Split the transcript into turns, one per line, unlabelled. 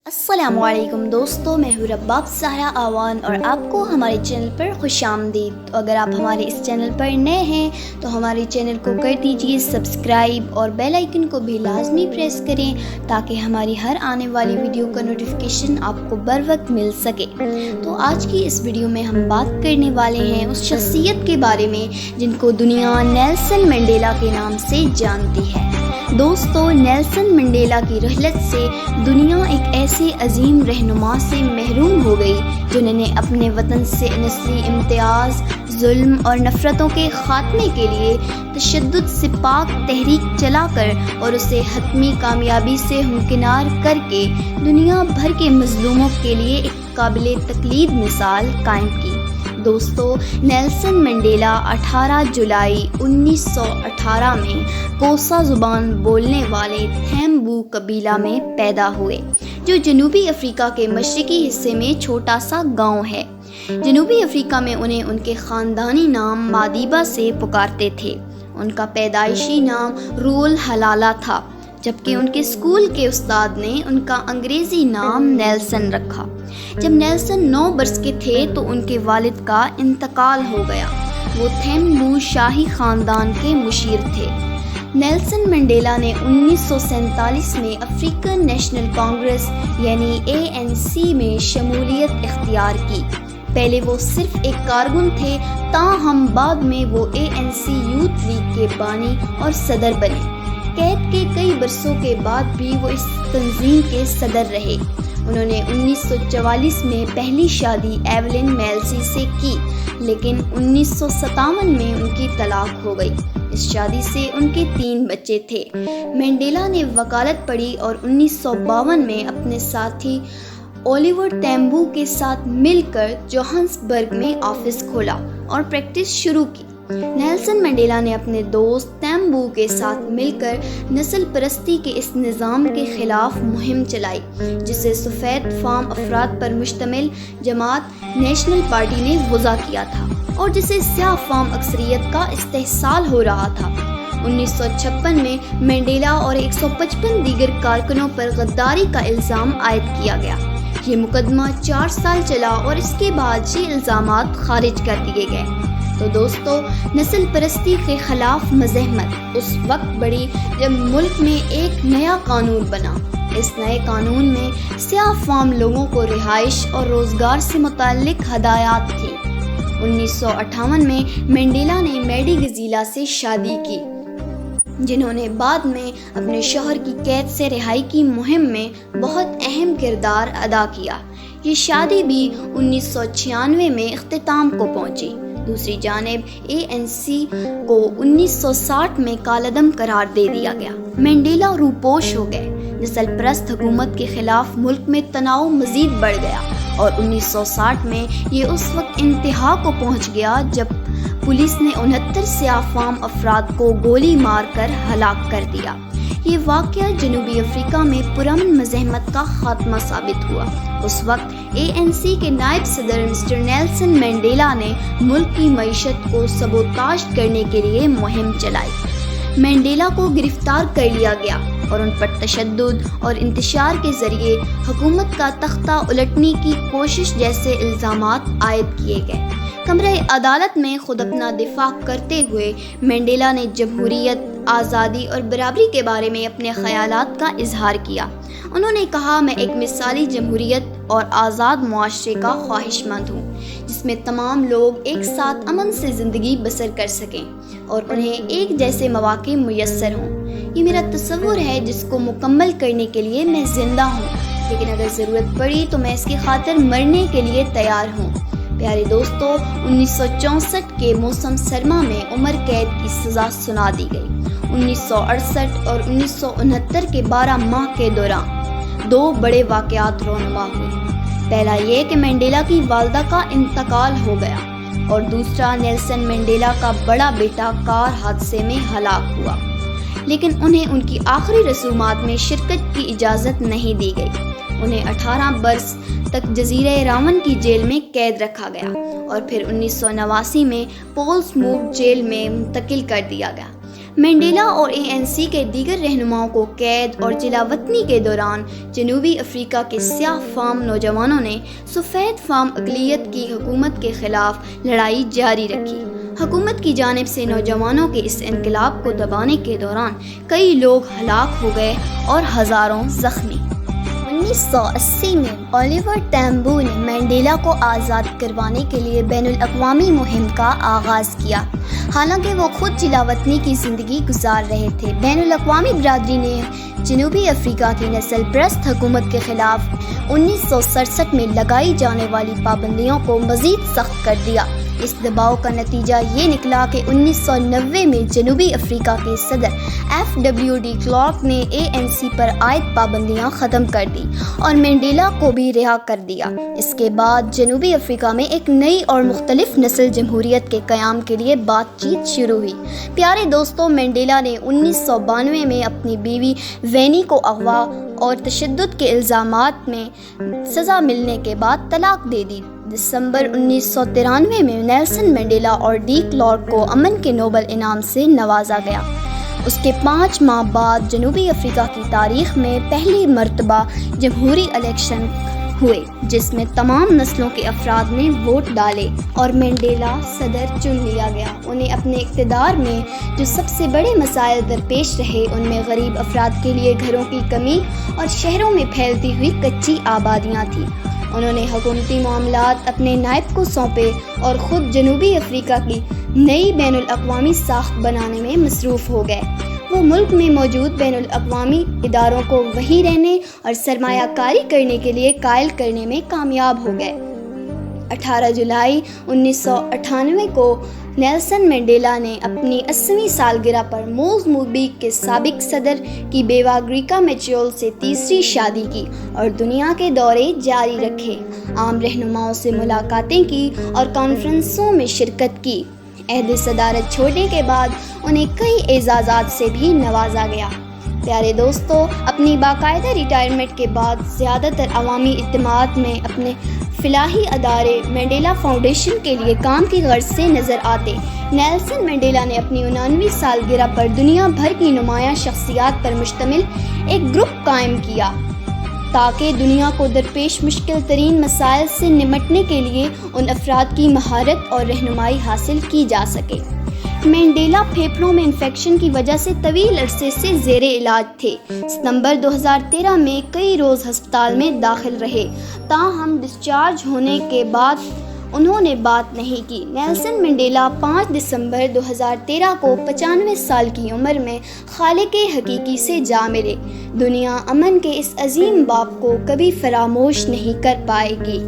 السلام علیکم دوستو، میں ہوں رباب زہرا آوان اور آپ کو ہمارے چینل پر خوش آمدید۔ تو اگر آپ ہمارے اس چینل پر نئے ہیں تو ہمارے چینل کو کر دیجیے سبسکرائب اور بیل آئیکن کو بھی لازمی پریس کریں تاکہ ہماری ہر آنے والی ویڈیو کا نوٹیفیکیشن آپ کو بر وقت مل سکے۔ تو آج کی اس ویڈیو میں ہم بات کرنے والے ہیں اس شخصیت کے بارے میں جن کو دنیا نیلسن منڈیلا کے نام سے جانتی ہے۔ دوستو، نیلسن منڈیلا کی رحلت سے دنیا ایک ایسے عظیم رہنما سے محروم ہو گئی جنہوں نے اپنے وطن سے نسلی امتیاز، ظلم اور نفرتوں کے خاتمے کے لیے تشدد سے پاک تحریک چلا کر اور اسے حتمی کامیابی سے ہمکنار کر کے دنیا بھر کے مظلوموں کے لیے ایک قابل تقلید مثال قائم کی۔ دوستو، نیلسن منڈیلا 18 جولائی 1918 میں کوسا زبان بولنے والے تھیمبو قبیلہ میں پیدا ہوئے، جو جنوبی افریقہ کے مشرقی حصے میں چھوٹا سا گاؤں ہے۔ جنوبی افریقہ میں انہیں ان کے خاندانی نام مادیبا سے پکارتے تھے۔ ان کا پیدائشی نام رول حلالہ تھا، جبکہ ان کے اسکول کے استاد نے ان کا انگریزی نام نیلسن رکھا۔ جب نیلسن 9 برس کے تھے تو ان کے والد کا انتقال ہو گیا۔ وہ تھیمبو شاہی خاندان کے مشیر تھے۔ نیلسن منڈیلا نے 1947 میں افریقن نیشنل کانگریس یعنی ANC میں شمولیت اختیار کی۔ پہلے وہ صرف ایک کارکن تھے، تاہم بعد میں وہ ANC یوتھ لیگ کے بانی اور صدر بنے۔ قید کے کئی برسوں کے بعد بھی وہ اس تنظیم کے صدر رہے۔ انہوں نے 1944 میں پہلی شادی ایولن میلسی سے کی، لیکن 1957 میں ان کی طلاق ہو گئی۔ اس شادی سے ان کے 3 بچے تھے۔ منڈیلا نے وکالت پڑھی اور 1952 میں اپنے ساتھی اولیور تیمبو کے ساتھ مل کر جوہانسبرگ میں آفس کھولا اور پریکٹس شروع کی۔ نیلسن منڈیلا نے اپنے دوست تیمبو کے ساتھ مل کر نسل پرستی کے اس نظام کے خلاف مہم چلائی، جسے سفید فام افراد پر مشتمل جماعت نیشنل پارٹی نے وضع کیا تھا اور جسے سیاہ فام اکثریت کا استحصال ہو رہا تھا۔ 1956 میں منڈیلا اور 155 دیگر کارکنوں پر غداری کا الزام عائد کیا گیا۔ یہ مقدمہ 4 سال چلا اور اس کے بعد یہ الزامات خارج کر دیے گئے۔ تو دوستو، نسل پرستی کے خلاف مزاحمت اس وقت بڑھی جب ملک میں ایک نیا قانون بنا۔ اس نئے قانون میں سیاہ فام لوگوں کو رہائش اور روزگار سے متعلق ہدایات تھیں۔ 1958 میں منڈیلا نے میڈی گزیلا سے شادی کی، جنہوں نے بعد میں اپنے شوہر کی قید سے رہائی کی مہم میں بہت اہم کردار ادا کیا۔ یہ شادی بھی 1996 میں اختتام کو پہنچی۔ دوسری جانب ANC کو 1960 میں کالعدم قرار دے دیا گیا۔ منڈیلا روپوش ہو گئے۔ نسل پرست حکومت کے خلاف ملک میں تناؤ مزید بڑھ گیا اور 1960 میں یہ اس وقت انتہا کو پہنچ گیا جب پولیس نے 69 سیاہ فام افراد کو گولی مار کر ہلاک کر دیا۔ یہ واقعہ جنوبی افریقہ میں پرامن مزاحمت کا خاتمہ ثابت ہوا۔ اس وقت ANC کے نائب صدر مسٹر نیلسن منڈیلا نے ملک کی معیشت کو سبوتاژ کرنے کے لیے مہم چلائی۔ منڈیلا کو گرفتار کر لیا گیا اور ان پر تشدد اور انتشار کے ذریعے حکومت کا تختہ الٹنے کی کوشش جیسے الزامات عائد کیے گئے۔ کمرہ عدالت میں خود اپنا دفاع کرتے ہوئے منڈیلا نے جمہوریت، آزادی اور برابری کے بارے میں اپنے خیالات کا اظہار کیا۔ انہوں نے کہا، میں ایک مثالی جمہوریت اور آزاد معاشرے کا خواہش مند ہوں، جس میں تمام لوگ ایک ساتھ امن سے زندگی بسر کر سکیں اور انہیں ایک جیسے مواقع میسر ہوں۔ یہ میرا تصور ہے جس کو مکمل کرنے کے لیے میں زندہ ہوں، لیکن اگر ضرورت پڑی تو میں اس کی خاطر مرنے کے لیے تیار ہوں۔ پیارے دوستو، 1964 کے موسم سرما میں عمر قید کی سزا سنا دی گئی۔ 1968 اور 1969 کے 12 ماہ کے دوران 2 بڑے واقعات رونما ہوئے۔ پہلا یہ کہ منڈیلا کی والدہ کا انتقال ہو گیا اور دوسرا نیلسن منڈیلا کا بڑا بیٹا کار حادثے میں ہلاک ہوا، لیکن انہیں ان کی آخری رسومات میں شرکت کی اجازت نہیں دی گئی۔ انہیں 18 برس تک جزیرہ راون کی جیل میں قید رکھا گیا اور پھر 1989 میں پولسموک جیل میں منتقل کر دیا گیا۔ منڈیلا اور ANC کے دیگر رہنماؤں کو قید اور جلا وطنی کے دوران جنوبی افریقہ کے سیاہ فام نوجوانوں نے سفید فام اقلیت کی حکومت کے خلاف لڑائی جاری رکھی۔ حکومت کی جانب سے نوجوانوں کے اس انقلاب کو دبانے کے دوران کئی لوگ ہلاک ہو گئے اور ہزاروں زخمی۔ 1980 میں اولیور تامبو نے منڈیلا کو آزاد کروانے کے لیے بین الاقوامی مہم کا آغاز کیا، حالانکہ وہ خود جلا وطنی کی زندگی گزار رہے تھے۔ بین الاقوامی برادری نے جنوبی افریقہ کی نسل پرست حکومت کے خلاف 1967 میں لگائی جانے والی پابندیوں کو مزید سخت کر دیا۔ اس دباؤ کا نتیجہ یہ نکلا کہ 1990 میں جنوبی افریقہ کے صدر FWD کلارک نے ANC پر عائد پابندیاں ختم کر دی اور منڈیلا کو بھی رہا کر دیا۔ اس کے بعد جنوبی افریقہ میں ایک نئی اور مختلف نسل جمہوریت کے قیام کے لیے بات چیت شروع ہوئی۔ پیارے دوستوں، منڈیلا نے 1992 میں اپنی بیوی وینی کو اغوا اور تشدد کے الزامات میں سزا ملنے کے بعد طلاق دے دی۔ دسمبر 1993 میں نیلسن منڈیلا اور ڈی کلارک کو امن کے نوبل انعام سے نوازا گیا۔ اس کے 5 ماہ بعد جنوبی افریقہ کی تاریخ میں پہلی مرتبہ جمہوری الیکشن ہوئے جس میں تمام نسلوں کے افراد نے ووٹ ڈالے اور منڈیلا صدر چن لیا گیا۔ انہیں اپنے اقتدار میں جو سب سے بڑے مسائل درپیش رہے ان میں غریب افراد کے لیے گھروں کی کمی اور شہروں میں پھیلتی ہوئی کچی آبادیاں تھیں۔ انہوں نے حکومتی معاملات اپنے نائب کو سونپے اور خود جنوبی افریقہ کی نئی بین الاقوامی ساخت بنانے میں مصروف ہو گئے۔ وہ ملک میں موجود بین الاقوامی اداروں کو وہیں رہنے اور سرمایہ کاری کرنے کے لیے قائل کرنے میں کامیاب ہو گئے۔ 18 جولائی 1998 کو نیلسن منڈیلا نے اپنی 80ویں سالگرہ پر موزمبیق کے سابق صدر کی بیوہ گریکا میچول سے تیسری شادی کی اور دنیا کے دورے جاری رکھے، عام رہنماؤں سے ملاقاتیں کی اور کانفرنسوں میں شرکت کی۔ عہد صدارت چھوڑنے کے بعد انہیں کئی اعزازات سے بھی نوازا گیا۔ پیارے دوستو، اپنی باقاعدہ ریٹائرمنٹ کے بعد زیادہ تر عوامی اجتماعات میں اپنے فلاحی ادارے منڈیلا فاؤنڈیشن کے لیے کام کی غرض سے نظر آتے۔ نیلسن منڈیلا نے اپنی 89ویں سالگرہ پر دنیا بھر کی نمایاں شخصیات پر مشتمل ایک گروپ قائم کیا تاکہ دنیا کو درپیش مشکل ترین مسائل سے نمٹنے کے لیے ان افراد کی مہارت اور رہنمائی حاصل کی جا سکے۔ منڈیلا پھیپھڑوں میں انفیکشن کی وجہ سے طویل عرصے سے زیر علاج تھے۔ ستمبر 2013 میں کئی روز ہسپتال میں داخل رہے، تاہم ڈسچارج ہونے کے بعد انہوں نے بات نہیں کی۔ نیلسن منڈیلا 5 دسمبر 2013 کو 95 سال کی عمر میں خالق حقیقی سے جا ملے۔ دنیا امن کے اس عظیم باپ کو کبھی فراموش نہیں کر پائے گی۔